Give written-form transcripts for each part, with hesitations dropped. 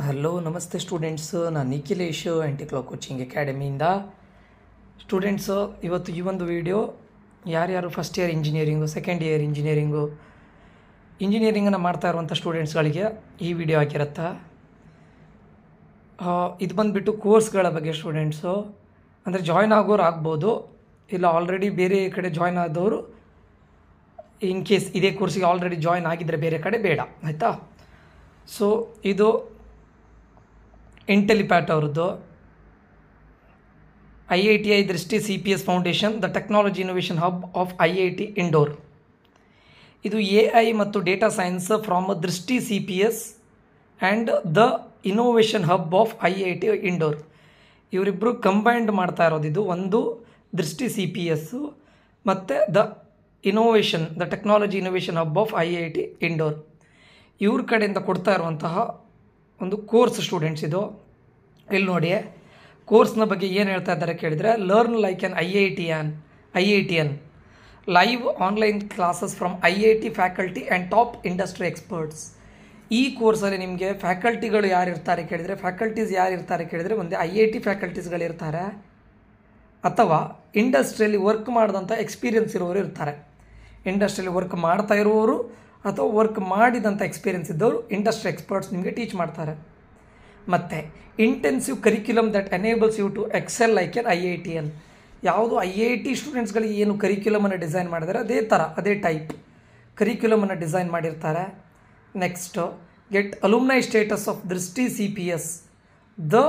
Hello ನಮಸ್ತೆ students, ನಾನು Nikhilesh anti clock coaching ಅಕಾಡೆಮಿಯಿಂದ. ಸ್ಟೂಡೆಂಟ್ಸು, ಇವತ್ತು ಈ ಒಂದು ವಿಡಿಯೋ ಯಾರ್ಯಾರು first year engineering, second year ಇಂಜಿನಿಯರಿಂಗನ್ನು ಮಾಡ್ತಾ ಇರುವಂಥ ಸ್ಟೂಡೆಂಟ್ಸ್ಗಳಿಗೆ ಈ ವಿಡಿಯೋ ಆಗಿರುತ್ತೆ. ಇದು ಬಂದುಬಿಟ್ಟು ಕೋರ್ಸ್ಗಳ ಬಗ್ಗೆ ಸ್ಟೂಡೆಂಟ್ಸು, ಅಂದರೆ ಜಾಯ್ನ್ ಆಗೋರು ಆಗ್ಬೋದು, ಇಲ್ಲ ಆಲ್ರೆಡಿ ಬೇರೆ ಕಡೆ ಜಾಯ್ನ್ ಆದವರು ಇನ್ ಕೇಸ್ ಇದೇ ಕೋರ್ಸಿಗೆ ಆಲ್ರೆಡಿ ಜಾಯ್ನ್ ಆಗಿದ್ದರೆ ಬೇರೆ ಕಡೆ ಬೇಡ, ಆಯಿತಾ. ಸೊ ಇದು ಇಂಟೆಲಿಪ್ಯಾಟ್ ಅವ್ರದ್ದು IITI ದೃಷ್ಟಿ CPS foundation the technology innovation hub of IIT indoor. ಇದು AI ಮತ್ತು ಡೇಟಾ ಸೈನ್ಸ್ ಫ್ರಾಮ್ ದೃಷ್ಟಿ CPS and the innovation hub of IIT indoor. ಇವರಿಬ್ಬರು ಕಂಬೈಂಡ್ ಮಾಡ್ತಾ ಇರೋದು. ಇದು ಒಂದು ದೃಷ್ಟಿ CPS ಮತ್ತು the technology innovation hub of IIT indoor ಇವ್ರ ಕಡೆಯಿಂದ ಕೊಡ್ತಾ ಇರುವಂತಹ ಒಂದು ಕೋರ್ಸ್ ಸ್ಟೂಡೆಂಟ್ಸ್. ಇದು ಇಲ್ಲಿ ನೋಡಿ, ಕೋರ್ಸ್ನ ಬಗ್ಗೆ ಏನು ಹೇಳ್ತಾ ಇದ್ದಾರೆ ಕೇಳಿದರೆ, learn like on IITian live online classes from IIT faculty and top industry experts. ಈ ಕೋರ್ಸಲ್ಲಿ ನಿಮಗೆ ಫ್ಯಾಕಲ್ಟಿಗಳು ಯಾರು ಇರ್ತಾರೆ ಕೇಳಿದರೆ ಒಂದು IIT ಫ್ಯಾಕಲ್ಟೀಸ್ಗಳಿರ್ತಾರೆ, ಅಥವಾ ಇಂಡಸ್ಟ್ರಿಯಲ್ಲಿ ವರ್ಕ್ ಮಾಡಿದಂಥ ಎಕ್ಸ್ಪೀರಿಯನ್ಸ್ ಇರೋರು ಇರ್ತಾರೆ. ಇಂಡಸ್ಟ್ರಿಯಲ್ಲಿ ವರ್ಕ್ ಮಾಡ್ತಾ ಇರುವವರು ಅಥವಾ ವರ್ಕ್ ಮಾಡಿದಂಥ ಎಕ್ಸ್ಪೀರಿಯನ್ಸ್ ಇದ್ದವರು ಇಂಡಸ್ಟ್ರಿ ಎಕ್ಸ್ಪರ್ಟ್ಸ್ ನಿಮಗೆ ಟೀಚ್ ಮಾಡ್ತಾರೆ. ಮತ್ತು intensive curriculum that enables you to excel like an IITian. ಯಾವುದು IIT ಸ್ಟೂಡೆಂಟ್ಸ್ಗಳಿಗೆ ಏನು ಕರಿಕ್ಯುಲಮನ್ನು ಡಿಸೈನ್ ಮಾಡಿದರೆ ಅದೇ ಟೈಪ್ ಕರಿಕ್ಯುಲಮನ್ನು ಡಿಸೈನ್ ಮಾಡಿರ್ತಾರೆ. Next, get alumni status of Drishti CPS the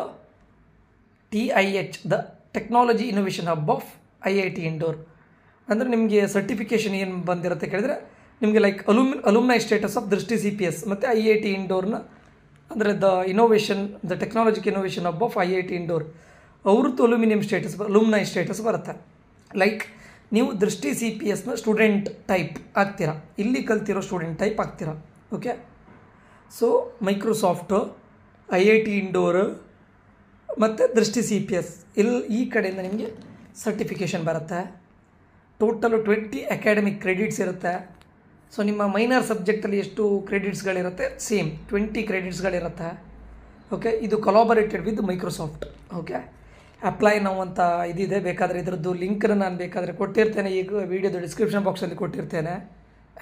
TIH the technology innovation hub of IIT Indore. ಅಂದರೆ ನಿಮಗೆ ಸರ್ಟಿಫಿಕೇಷನ್ ಏನು ಬಂದಿರುತ್ತೆ ಕೇಳಿದರೆ, ನಿಮಗೆ like alumni status of Drishti CPS ಮತ್ತು IIT ಇಂಡೋರ್ನ, ಅಂದರೆ the technological innovation hub of IIT Indore ಅವ್ರದ್ದು ಅಲುಮ್ನೈ ಸ್ಟೇಟಸ್ ಬರುತ್ತೆ. ಲೈಕ್ ನೀವು ದೃಷ್ಟಿ CPSನ ಸ್ಟೂಡೆಂಟ್ ಟೈಪ್ ಆಗ್ತೀರಾ, ಇಲ್ಲಿ ಕಲ್ತಿರೋ ಸ್ಟೂಡೆಂಟ್ ಟೈಪ್ ಆಗ್ತೀರಾ. ಓಕೆ, ಸೊ ಮೈಕ್ರೋಸಾಫ್ಟು, IIT ಇಂಡೋರ್ ಮತ್ತು ದೃಷ್ಟಿ CPS ಈ ಕಡೆಯಿಂದ ನಿಮಗೆ ಸರ್ಟಿಫಿಕೇಷನ್ ಬರುತ್ತೆ. ಟೋಟಲು 20 ಅಕಾಡೆಮಿಕ್ ಕ್ರೆಡಿಟ್ಸ್ ಇರುತ್ತೆ. ಸೊ ನಿಮ್ಮ ಮೈನರ್ ಸಬ್ಜೆಕ್ಟಲ್ಲಿ ಎಷ್ಟು ಕ್ರೆಡಿಟ್ಸ್ಗಳಿರುತ್ತೆ, ಸೇಮ್ 20 ಕ್ರೆಡಿಟ್ಸ್ಗಳಿರುತ್ತೆ. ಓಕೆ, ಇದು collaborated with Microsoft. Okay, apply ನಾವು ಅಂತ ಇದಿದೆ, ಬೇಕಾದರೆ ಇದರದ್ದು ಲಿಂಕನ್ನು ನಾನು ಬೇಕಾದರೆ ಕೊಟ್ಟಿರ್ತೇನೆ, ಈಗ ವಿಡಿಯೋದ ಡಿಸ್ಕ್ರಿಪ್ಷನ್ ಬಾಕ್ಸಲ್ಲಿ ಕೊಟ್ಟಿರ್ತೇನೆ.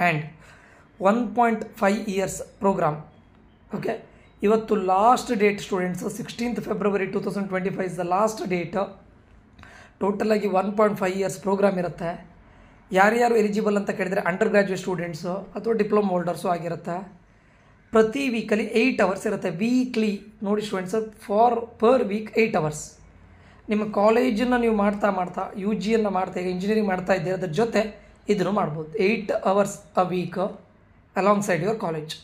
And 1.5 years programme. ಓಕೆ, ಇವತ್ತು last date students, 16th February 2025 is the last date. ಟೋಟಲಾಗಿ 1.5 ಇಯರ್ಸ್ ಪ್ರೋಗ್ರಾಮ್ ಇರುತ್ತೆ. ಯಾರ್ಯಾರು ಎಲಿಜಿಬಲ್ ಅಂತ ಕೇಳಿದರೆ, ಅಂಡರ್ ಗ್ರ್ಯಾಜುಯೇಟ್ ಸ್ಟೂಡೆಂಟ್ಸು ಅಥವಾ ಡಿಪ್ಲೊಮಾ ಹೋಲ್ಡರ್ಸು ಆಗಿರುತ್ತೆ. ಪ್ರತಿ ವೀಕಲ್ಲಿ 8 hours ಇರುತ್ತೆ. ವೀಕ್ಲಿ ನೋಡಿ ಸ್ಟೂಡೆಂಟ್ಸು, ಪರ್ ವೀಕ್ 8 hours. ನಿಮ್ಮ ಕಾಲೇಜನ್ನು ನೀವು ಮಾಡ್ತಾ UGಯನ್ನು ಮಾಡ್ತಾ, ಈಗ ಇಂಜಿನಿಯರಿಂಗ್ ಮಾಡ್ತಾ ಇದ್ದೀರ, ಅದ್ರ ಜೊತೆ ಇದನ್ನು ಮಾಡ್ಬೋದು. 8 hours a week alongside your college.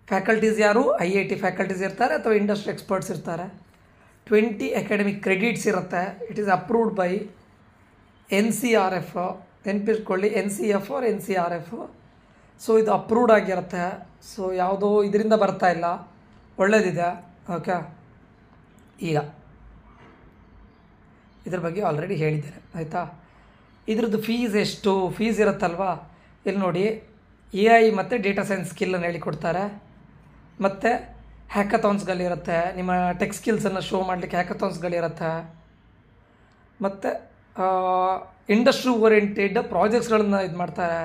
Faculties ಯಾರು, IIT ಫ್ಯಾಕಲ್ಟೀಸ್ ಇರ್ತಾರೆ ಅಥವಾ ಇಂಡಸ್ಟ್ರಿ ಎಕ್ಸ್ಪರ್ಟ್ಸ್ ಇರ್ತಾರೆ. 20 ಅಕಾಡೆಮಿಕ್ ಕ್ರೆಡಿಟ್ಸ್ ಇರುತ್ತೆ. It is approved by NCRF. ನೆನಪಿಟ್ಕೊಳ್ಳಿ, NCF or NCRF. ಸೊ ಇದು ಅಪ್ರೂವ್ಡ್ ಆಗಿರುತ್ತೆ. ಸೊ ಯಾವುದೋ ಇದರಿಂದ ಬರ್ತಾ ಇಲ್ಲ, ಒಳ್ಳೆಯದಿದೆ. ಓಕೆ, ಈಗ ಇದ್ರ ಬಗ್ಗೆ ಆಲ್ರೆಡಿ ಹೇಳಿದ್ದೇನೆ, ಆಯಿತಾ. ಇದ್ರದ್ದು ಫೀಸ್ ಇರುತ್ತಲ್ವಾ, ಇಲ್ಲಿ ನೋಡಿ, AI ಮತ್ತು ಡೇಟಾ ಸೈನ್ಸ್ ಸ್ಕಿಲ್ಲನ್ನು ಹೇಳಿಕೊಡ್ತಾರೆ. ಮತ್ತು ಹ್ಯಾಕಥಾನ್ಸ್ಗಳಿರುತ್ತೆ, ನಿಮ್ಮ ಟೆಕ್ ಸ್ಕಿಲ್ಸನ್ನು ಶೋ ಮಾಡಲಿಕ್ಕೆ ಹ್ಯಾಕಥಾನ್ಸ್ಗಳಿರುತ್ತೆ. ಮತ್ತು ಇಂಡಸ್ಟ್ರಿ ಓರಿಯೆಂಟೆಡ್ ಪ್ರಾಜೆಕ್ಟ್ಸ್ಗಳನ್ನು ಇದು ಮಾಡ್ತಾರೆ.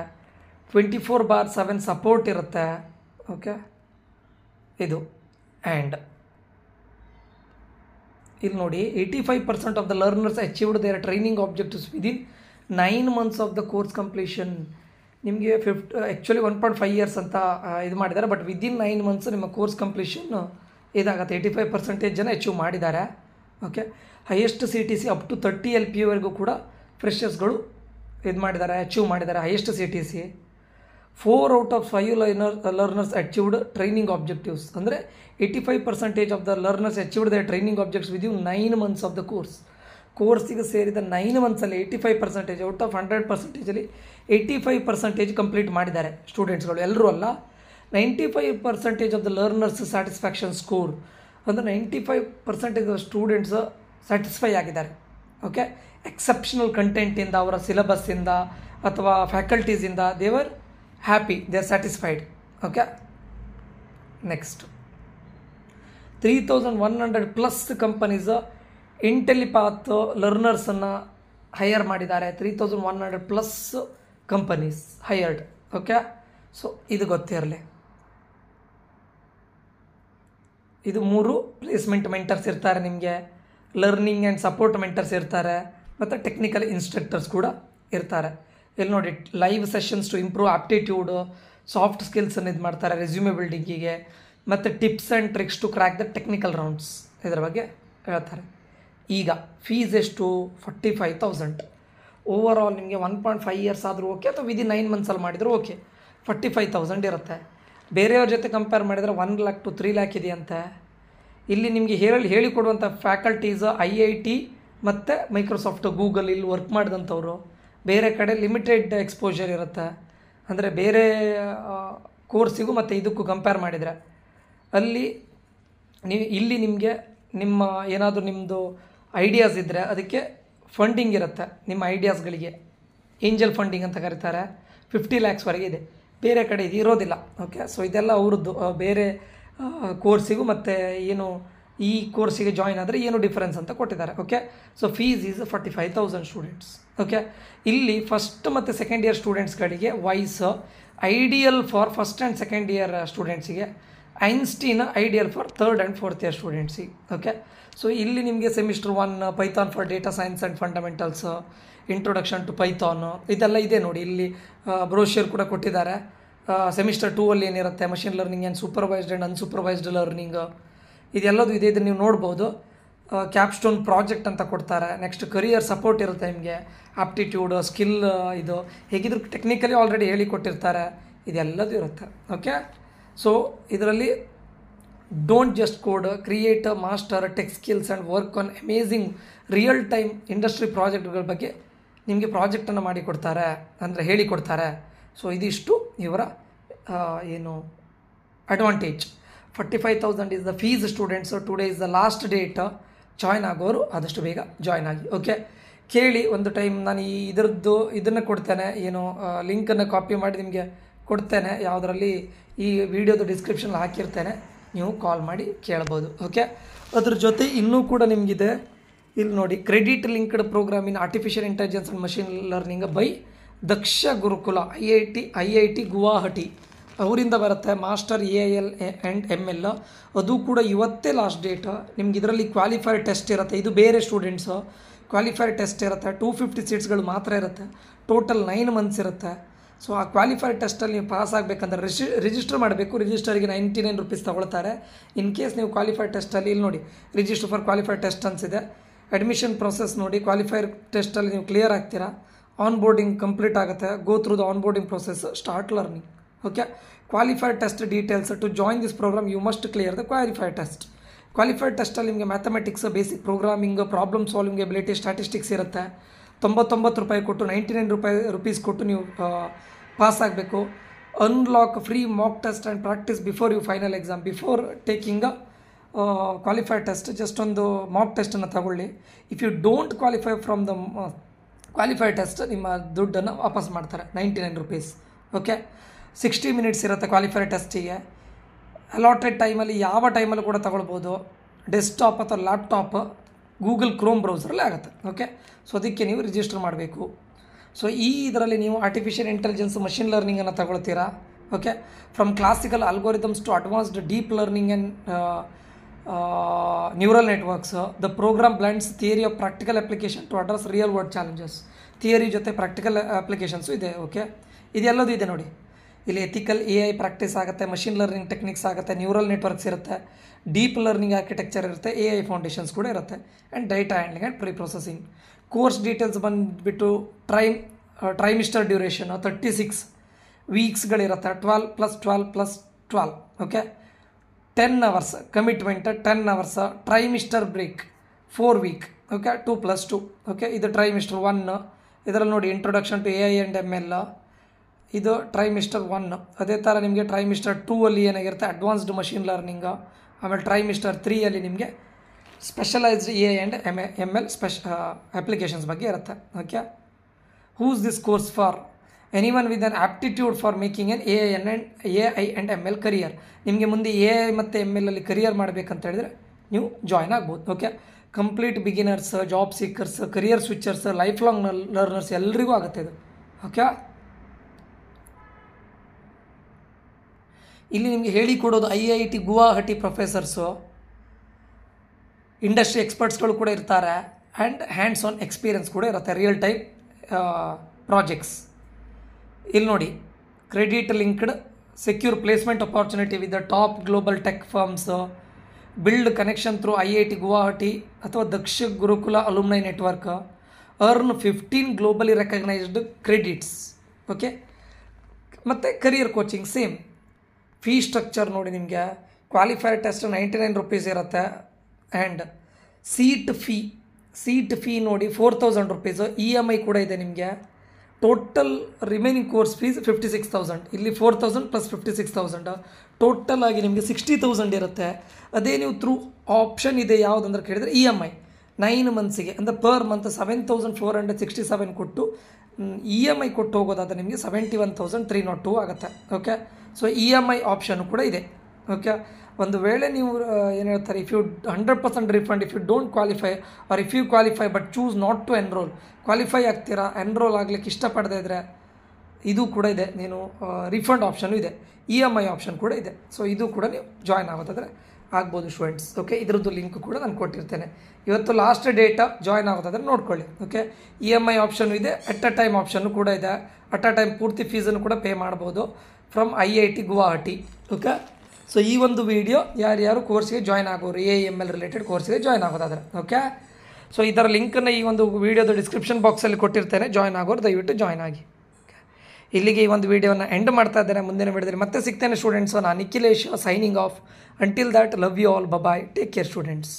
24/7 ಸಪೋರ್ಟ್ ಇರುತ್ತೆ. ಓಕೆ, ಇದು. ಆ್ಯಂಡ್ ಇಲ್ಲಿ ನೋಡಿ, 85% of the learners achieved their training objectives within 9 months of the course completion. ನಿಮಗೆ 1.5 ಇಯರ್ಸ್ ಅಂತ ಇದು ಮಾಡಿದ್ದಾರೆ, ಬಟ್ ವಿದಿನ್ 9 months ನಿಮ್ಮ ಕೋರ್ಸ್ ಕಂಪ್ಲೀಷನ್ ಇದಾಗುತ್ತೆ. 85% ಜನ ಅಚೀವ್ ಮಾಡಿದ್ದಾರೆ. Okay, highest CTC up to 30 LPAವರೆಗೂ ಕೂಡ ಫ್ರೆಷರ್ಸ್ಗಳು ಅಚೀವ್ ಮಾಡಿದ್ದಾರೆ. Highest CTC 4 out of 5 learners achieved training objectives. ಅಂದರೆ 85% of the learners achieved the training objects within 9 months of the ಕೋರ್ಸಿಗೆ ಸೇರಿದ 9 monthsಲ್ಲಿ 85% ಔಟ್ ಆಫ್ 100%ಅಲ್ಲಿ 85% ಕಂಪ್ಲೀಟ್ ಮಾಡಿದ್ದಾರೆ ಸ್ಟೂಡೆಂಟ್ಸ್ಗಳು. ಎಲ್ಲರೂ ಅಲ್ಲ, 95% of the learners satisfaction score, ಅಂದರೆ 95% ಸ್ಟೂಡೆಂಟ್ಸ್ ಸ್ಯಾಟಿಸ್ಫೈ ಆಗಿದ್ದಾರೆ. ಓಕೆ, ಎಕ್ಸೆಪ್ಷನಲ್ ಕಂಟೆಂಟಿಂದ, ಅವರ ಸಿಲೆಬಸ್ಸಿಂದ ಅಥವಾ ಫ್ಯಾಕಲ್ಟೀಸಿಂದ they were happy, they are satisfied. Okay, next 3,100+ companies Intellipaat ಲರ್ನರ್ಸನ್ನು ಹೈಯರ್ ಮಾಡಿದ್ದಾರೆ. 3,100+ ಕಂಪನೀಸ್ ಹೈಯರ್ಡ್. ಓಕೆ, ಸೊ ಇದು ಗೊತ್ತಿರಲಿ. ಇದು 3 ಪ್ಲೇಸ್ಮೆಂಟ್ ಮೆಂಟರ್ಸ್ ಇರ್ತಾರೆ ನಿಮಗೆ, ಲರ್ನಿಂಗ್ ಆ್ಯಂಡ್ ಸಪೋರ್ಟ್ ಮೆಂಟರ್ಸ್ ಇರ್ತಾರೆ, ಮತ್ತು ಟೆಕ್ನಿಕಲ್ ಇನ್ಸ್ಟ್ರಕ್ಟರ್ಸ್ ಕೂಡ ಇರ್ತಾರೆ. ಇಲ್ಲಿ ನೋಡಿ, live sessions to improve aptitude, soft ಸ್ಕಿಲ್ಸನ್ನು ಇದು ಮಾಡ್ತಾರೆ ರೆಸ್ಯೂಮೆ ಬಿಲ್ಡಿಂಗಿಗೆ, ಮತ್ತು tips and tricks to crack the technical rounds, ಇದರ ಬಗ್ಗೆ ಹೇಳ್ತಾರೆ. ಈಗ ಫೀಸ್ ಎಷ್ಟು? 45,000. ಓವರ್ ಆಲ್ ನಿಮಗೆ 1.5 ಇಯರ್ಸ್ ಆದರೂ ಓಕೆ, ಅಥವಾ ವಿದಿನ್ 9 ಮಂತ್ಸಲ್ಲಿ ಮಾಡಿದರೂ ಓಕೆ, 45,000 ಇರುತ್ತೆ. ಬೇರೆಯವ್ರ ಜೊತೆ ಕಂಪೇರ್ ಮಾಡಿದರೆ 1 lakh to 3 lakh ಇದೆಯಂತೆ. ಇಲ್ಲಿ ನಿಮಗೆ ಹೇಳಿಕೊಡುವಂಥ ಫ್ಯಾಕಲ್ಟೀಸ್ IIT ಮತ್ತು ಮೈಕ್ರೋಸಾಫ್ಟ್, ಗೂಗಲ್ ಇಲ್ಲಿ ವರ್ಕ್ ಮಾಡಿದಂಥವ್ರು. ಬೇರೆ ಕಡೆ ಲಿಮಿಟೆಡ್ ಎಕ್ಸ್ಪೋಜರ್ ಇರುತ್ತೆ, ಅಂದರೆ ಬೇರೆ ಕೋರ್ಸಿಗೂ ಮತ್ತು ಇದಕ್ಕೂ ಕಂಪೇರ್ ಮಾಡಿದರೆ. ಇಲ್ಲಿ ನಿಮಗೆ ನಿಮ್ಮ ಏನಾದರೂ ನಿಮ್ಮದು ಐಡಿಯಾಸ್ ಇದ್ದರೆ ಅದಕ್ಕೆ ಫಂಡಿಂಗ್ ಇರುತ್ತೆ. ನಿಮ್ಮ ಐಡಿಯಾಸ್ಗಳಿಗೆ ಏಂಜಲ್ ಫಂಡಿಂಗ್ ಅಂತ ಕರೀತಾರೆ, 50 lakhsವರೆಗೆ ಇದೆ. ಬೇರೆ ಕಡೆ ಇದು ಇರೋದಿಲ್ಲ. ಓಕೆ, ಸೊ ಇದೆಲ್ಲ ಅವ್ರದ್ದು ಬೇರೆ ಕೋರ್ಸಿಗೂ ಮತ್ತು ಏನು ಈ ಕೋರ್ಸಿಗೆ ಜಾಯ್ನ್ ಆದರೆ ಏನು ಡಿಫರೆನ್ಸ್ ಅಂತ ಕೊಟ್ಟಿದ್ದಾರೆ. Okay, so fees is 45,000 students. Okay, ಇಲ್ಲಿ ಫಸ್ಟ್ ಮತ್ತು ಸೆಕೆಂಡ್ ಇಯರ್ ಸ್ಟೂಡೆಂಟ್ಸ್ಗಳಿಗೆ voice ideal for first and second year ಸ್ಟೂಡೆಂಟ್ಸಿಗೆ, Einstein ideal for third and fourth year ಸ್ಟೂಡೆಂಟ್ಸಿಗೆ. ಓಕೆ, ಸೊ ಇಲ್ಲಿ ನಿಮಗೆ semester 1 Python for data science and fundamentals, introduction to Python, ಇದೆಲ್ಲ ಇದೆ ನೋಡಿ. ಇಲ್ಲಿ ಬ್ರೋಷರ್ ಕೂಡ ಕೊಟ್ಟಿದ್ದಾರೆ. ಸೆಮಿಸ್ಟರ್ 2 ಏನಿರುತ್ತೆ, machine learning and supervised and unsupervised learning, ಇದೆಲ್ಲದು ಇದೆ. ಇದನ್ನು ನೀವು ನೋಡ್ಬೋದು. ಕ್ಯಾಪ್ಸ್ಟೋನ್ ಪ್ರಾಜೆಕ್ಟ್ ಅಂತ ಕೊಡ್ತಾರೆ. ನೆಕ್ಸ್ಟ್ ಕರಿಯರ್ ಸಪೋರ್ಟ್ ಇರುತ್ತೆ ನಿಮಗೆ, ಆಪ್ಟಿಟ್ಯೂಡ್, ಸ್ಕಿಲ್, ಇದು ಹೇಗಿದ್ರು ಟೆಕ್ನಿಕಲಿ ಆಲ್ರೆಡಿ ಹೇಳಿಕೊಟ್ಟಿರ್ತಾರೆ, ಇದೆಲ್ಲದು ಇರುತ್ತೆ. ಓಕೆ, ಸೊ ಇದರಲ್ಲಿ don't just code, create, master tech skills and work on amazing real time industry ಪ್ರಾಜೆಕ್ಟ್ಗಳ ಬಗ್ಗೆ ನಿಮಗೆ ಪ್ರಾಜೆಕ್ಟನ್ನು ಮಾಡಿಕೊಡ್ತಾರೆ, ಅಂದರೆ ಹೇಳಿಕೊಡ್ತಾರೆ. ಸೊ ಇದಿಷ್ಟು ಇವರ ಏನು advantage. 45,000 is the fees students. Today is the last date. Join ಆಗೋರು ಆದಷ್ಟು ಬೇಗ ಜಾಯ್ನ್ ಆಗಿ. ಓಕೆ, ಕೇಳಿ ಒಂದು ಟೈಮ್. ನಾನು ಇದನ್ನು ಕೊಡ್ತೇನೆ, ಏನು ಲಿಂಕನ್ನು ಕಾಪಿ ಮಾಡಿ ನಿಮಗೆ ಕೊಡ್ತೇನೆ, ಯಾವುದರಲ್ಲಿ ಈ ವಿಡಿಯೋದ ಡಿಸ್ಕ್ರಿಪ್ಷನಲ್ಲಿ ಹಾಕಿರ್ತೇನೆ, ನೀವು ಕಾಲ್ ಮಾಡಿ ಕೇಳ್ಬೋದು. ಓಕೆ, ಅದ್ರ ಜೊತೆ ಇನ್ನೂ ಕೂಡ ನಿಮಗಿದೆ, ಇಲ್ಲಿ ನೋಡಿ, credit linked program in artificial intelligence and machine learning by Daksha Gurukul, IIT Guwahati ಅವರಿಂದ ಬರುತ್ತೆ. ಮಾಸ್ಟರ್ AIL ಆ್ಯಂಡ್ ML, ಅದು ಕೂಡ ಇವತ್ತೇ ಲಾಸ್ಟ್ ಡೇಟ್. ನಿಮ್ಗೆ ಇದರಲ್ಲಿ ಕ್ವಾಲಿಫೈರ್ ಟೆಸ್ಟ್ ಇರುತ್ತೆ. ಇದು ಬೇರೆ ಸ್ಟೂಡೆಂಟ್ಸು, ಕ್ವಾಲಿಫೈರ್ ಟೆಸ್ಟ್ ಇರುತ್ತೆ. 250 ಸೀಟ್ಸ್ಗಳು ಮಾತ್ರ ಇರುತ್ತೆ. ಟೋಟಲ್ 9 ಮಂತ್ಸ್ ಇರುತ್ತೆ. ಸೊ ಆ ಕ್ವಾಲಿಫೈರ್ ಟೆಸ್ಟಲ್ಲಿ ನೀವು ಪಾಸ್ ಆಗಬೇಕಂದ್ರೆ ರಿಜಿಸ್ಟರ್ ಮಾಡಬೇಕು. ರಿಜಿಸ್ಟರ್ಗೆ 99 ರೂಪೀಸ್ ತೊಗೊಳ್ತಾರೆ. ಇನ್ ಕೇಸ್ ನೀವು ಕ್ವಾಲಿಫೈರ್ ಟೆಸ್ಟಲ್ಲಿ ಇಲ್ಲಿ ನೋಡಿ, ರಿಜಿಸ್ಟರ್ ಫಾರ್ ಕ್ವಾಲಿಫೈರ್ ಟೆಸ್ಟ್ ಅನಿಸಿದೆ. ಅಡ್ಮಿಷನ್ ಪ್ರೊಸೆಸ್ ನೋಡಿ, ಕ್ವಾಲಿಫೈರ್ ಟೆಸ್ಟಲ್ಲಿ ನೀವು ಕ್ಲಿಯರ್ ಆಗ್ತೀರಾ, ಆನ್ ಬೋರ್ಡಿಂಗ್ ಕಂಪ್ಲೀಟ್ ಆಗುತ್ತೆ. Go through the onboarding process, start learning. Okay, qualified test details. To join this programme you must clear the qualified test. Qualified ಟೆಸ್ಟಲ್ಲಿ ನಿಮಗೆ mathematics, basic programming, problem solving ability, statistics ಇರುತ್ತೆ. 99 ರೂಪಾಯಿ ಕೊಟ್ಟು 99 rupees ಕೊಟ್ಟು ನೀವು pass ಆಗಬೇಕು. Unlock free mock test and practice before you final exam. Before taking qualified test just ಒಂದು mock ಟೆಸ್ಟನ್ನು ತಗೊಳ್ಳಿ. If you don't qualify from the qualified test, ನಿಮ್ಮ ದುಡ್ಡನ್ನು ವಾಪಸ್ ಮಾಡ್ತಾರೆ, 99 ರೂಪೀಸ್. ಓಕೆ, 60 ಮಿನಿಟ್ಸ್ ಇರುತ್ತೆ ಕ್ವಾಲಿಫೈಡ್ ಟೆಸ್ಟಿಗೆ. ಅಲಾಟೆಡ್ ಟೈಮಲ್ಲಿ ಯಾವ ಟೈಮಲ್ಲಿ ಕೂಡ ತಗೊಳ್ಬೋದು. ಡೆಸ್ಕ್ಟಾಪ್ ಅಥವಾ ಲ್ಯಾಪ್ಟಾಪ್, ಗೂಗಲ್ ಕ್ರೋಮ್ ಬ್ರೌಸರಲ್ಲಿ ಆಗುತ್ತೆ. ಓಕೆ, ಸೊ ಅದಕ್ಕೆ ನೀವು ರಿಜಿಸ್ಟರ್ ಮಾಡಬೇಕು. ಸೊ ಇದರಲ್ಲಿ ನೀವು ಆರ್ಟಿಫಿಷಿಯಲ್ ಇಂಟೆಲಿಜೆನ್ಸ್, ಮಷಿನ್ ಲರ್ನಿಂಗನ್ನು ತಗೊಳ್ತೀರಾ. Okay, from classical algorithms to advanced deep learning and neural networks. The programme blends theory of practical application to address real world challenges. Theory ಜೊತೆ practical applications ಇದೆ. Okay, ಇದೆಲ್ಲದೂ ಇದೆ ನೋಡಿ. ಇಲ್ಲಿ ಎಥಿಕಲ್ AI ಪ್ರಾಕ್ಟೀಸ್ ಆಗುತ್ತೆ, machine learning techniques ಆಗುತ್ತೆ, neural networks ಇರುತ್ತೆ, deep learning architecture ಇರುತ್ತೆ, AI ಫೌಂಡೇಶನ್ಸ್ ಕೂಡ ಇರುತ್ತೆ, and data handling and preprocessing. Course details ಬಂದುಬಿಟ್ಟು ಟ್ರೈಮಿಸ್ಟರ್ ಡ್ಯೂರೇಷನ್ 36 ವೀಕ್ಸ್ಗಳಿರುತ್ತೆ. 12+12+12. Okay, 10 hours commitment, 10 hours. Trimester break 4 week. Okay, 2+2. Okay, ಇದು trimester 1. ಇದರಲ್ಲಿ ನೋಡಿ, introduction to AI and ML, ಇದು ಟ್ರೈಮಿಸ್ಟರ್ 1. ಅದೇ ಥರ ನಿಮಗೆ ಟ್ರೈಮಿಸ್ಟರ್ 2 ಏನಾಗಿರುತ್ತೆ, ಅಡ್ವಾನ್ಸ್ಡ್ ಮಷಿನ್ ಲರ್ನಿಂಗ್. ಆಮೇಲೆ ಟ್ರೈಮಿಸ್ಟರ್ 3 ನಿಮಗೆ specialised AI and ML applications ಬಗ್ಗೆ ಇರುತ್ತೆ. Okay, who's this course for? Anyone with an aptitude for making an AI and ML career. ನಿಮಗೆ ಮುಂದೆ AI ಮತ್ತು ML ಅಲ್ಲಿ ಕರಿಯರ್ ಮಾಡಬೇಕಂತ ಹೇಳಿದ್ರೆ ನೀವು ಜಾಯ್ನ್ ಆಗ್ಬೋದು. Okay, complete beginners, job seekers, career switchers, lifelong learners ಎಲ್ರಿಗೂ ಆಗುತ್ತೆ ಇದು. ಓಕೆ, ಇಲ್ಲಿ ನಿಮಗೆ ಹೇಳಿಕೊಡೋದು IIT ಗುವಾಹಟಿ ಪ್ರೊಫೆಸರ್ಸು, ಇಂಡಸ್ಟ್ರಿ ಎಕ್ಸ್ಪರ್ಟ್ಸ್ಗಳು ಕೂಡ ಇರ್ತಾರೆ, ಆ್ಯಂಡ್ ಹ್ಯಾಂಡ್ಸ್ ಆನ್ ಎಕ್ಸ್ಪೀರಿಯನ್ಸ್ ಕೂಡ ಇರುತ್ತೆ, ರಿಯಲ್ ಟೈಮ್ ಪ್ರಾಜೆಕ್ಟ್ಸ್. ಇಲ್ಲಿ ನೋಡಿ, credit linked secure placement opportunity with the top global tech firms, build connection through IIT Guwahati ಅಥವಾ Daksh Gurukul alumni network, earn 15 globally recognised credits. Okay, ಮತ್ತು career coaching same. Fee structure ನೋಡಿ, ನಿಮಗೆ qualifier test 99 rupees ಇರುತ್ತೆ, and seat fee ನೋಡಿ 4000 rupees. EMI ಕೂಡ ಇದೆ ನಿಮಗೆ. Total remaining course fees 56,000. ಇಲ್ಲಿ 4,000 ಪ್ಲಸ್ 56,000 ಟೋಟಲ್ ಆಗಿ ನಿಮಗೆ 60,000 ಇರುತ್ತೆ. ಅದೇ ನೀವು ಥ್ರೂ ಆಪ್ಷನ್ ಇದೆ ಯಾವುದಂದ್ರೆ ಕೇಳಿದರೆ EMI 9 ಮಂತ್ಸಿಗೆ, ಅಂದರೆ ಪರ್ ಮಂತ್ 7,467 ಕೊಟ್ಟು EMI ಕೊಟ್ಟು ಹೋಗೋದಾದರೆ ನಿಮಗೆ 71,302 ಆಗುತ್ತೆ. ಓಕೆ, ಸೊ EMI ಆಪ್ಷನ್ ಕೂಡ ಇದೆ. ಓಕೆ, ಒಂದು ವೇಳೆ ನೀವು ಏನು ಹೇಳ್ತಾರೆ, if you 100% refund if you don't qualify, or if you qualify but choose not to enroll, qualify ಆಗ್ತೀರಾ ಎನ್ರೋಲ್ ಆಗಲಿಕ್ಕೆ ಇಷ್ಟಪಡದೇ ಇದ್ದರೆ ಇದು ಕೂಡ ಇದೆ, ನೀನು ರಿಫಂಡ್ ಆಪ್ಷನು ಇದೆ, EMI ಆಪ್ಷನ್ ಕೂಡ ಇದೆ. ಸೊ ಇದು ಕೂಡ ನೀವು ಜಾಯ್ನ್ ಆಗೋದಾದರೆ ಆಗ್ಬೋದು ಸ್ಟೂಡೆಂಟ್ಸ್. ಓಕೆ, ಇದರದ್ದು ಲಿಂಕ್ ಕೂಡ ನಾನು ಕೊಟ್ಟಿರ್ತೇನೆ. ಇವತ್ತು ಲಾಸ್ಟ್ ಡೇಟಾ, ಜಾಯ್ನ್ ಆಗೋದಾದರೆ ನೋಡ್ಕೊಳ್ಳಿ. ಓಕೆ, EMI ಆಪ್ಷನು ಇದೆ, ಎಟ್ ಅ ಟೈಮ್ ಆಪ್ಷನ್ನು ಕೂಡ ಇದೆ. ಅಟ್ ಅ ಟೈಮ್ ಪೂರ್ತಿ ಫೀಸನ್ನು ಕೂಡ ಪೇ ಮಾಡ್ಬೋದು from IIT Guwahati. Okay, so ಈ ಒಂದು ವಿಡಿಯೋ ಯಾರ್ಯಾರು ಕೋರ್ಸ್ಗೆ ಜಾಯ್ನ್ ಆಗೋರು, AML ರಿಲೇಟೆಡ್ ಕೋರ್ಸ್ಗೆ ಜಾಯ್ನ್ ಆಗೋದಾದರೆ. ಓಕೆ, ಸೊ ಇದರ ಲಿಂಕನ್ನು ಈ ಒಂದು ವಿಡಿಯೋದ ಡಿಸ್ಕ್ರಿಪ್ಷನ್ ಬಾಕ್ಸಲ್ಲಿ ಕೊಟ್ಟಿರ್ತೇನೆ. ಜಾಯ್ನ್ ಆಗೋರು ದಯವಿಟ್ಟು ಜಾಯ್ನ್ ಆಗಿ. ಇಲ್ಲಿಗೆ ಈ ಒಂದು ವಿಡಿಯೋನ ಎಂಡ್ ಮಾಡ್ತಾ ಇದ್ದೇನೆ. ಮುಂದಿನ ವಿಡಿಯೋದಲ್ಲಿ ಮತ್ತೆ ಸಿಗ್ತೇನೆ ಸ್ಟೂಡೆಂಟ್ಸು. ನಾನು Nikhilesh, signing off. Until that, love you all, bye, take care students.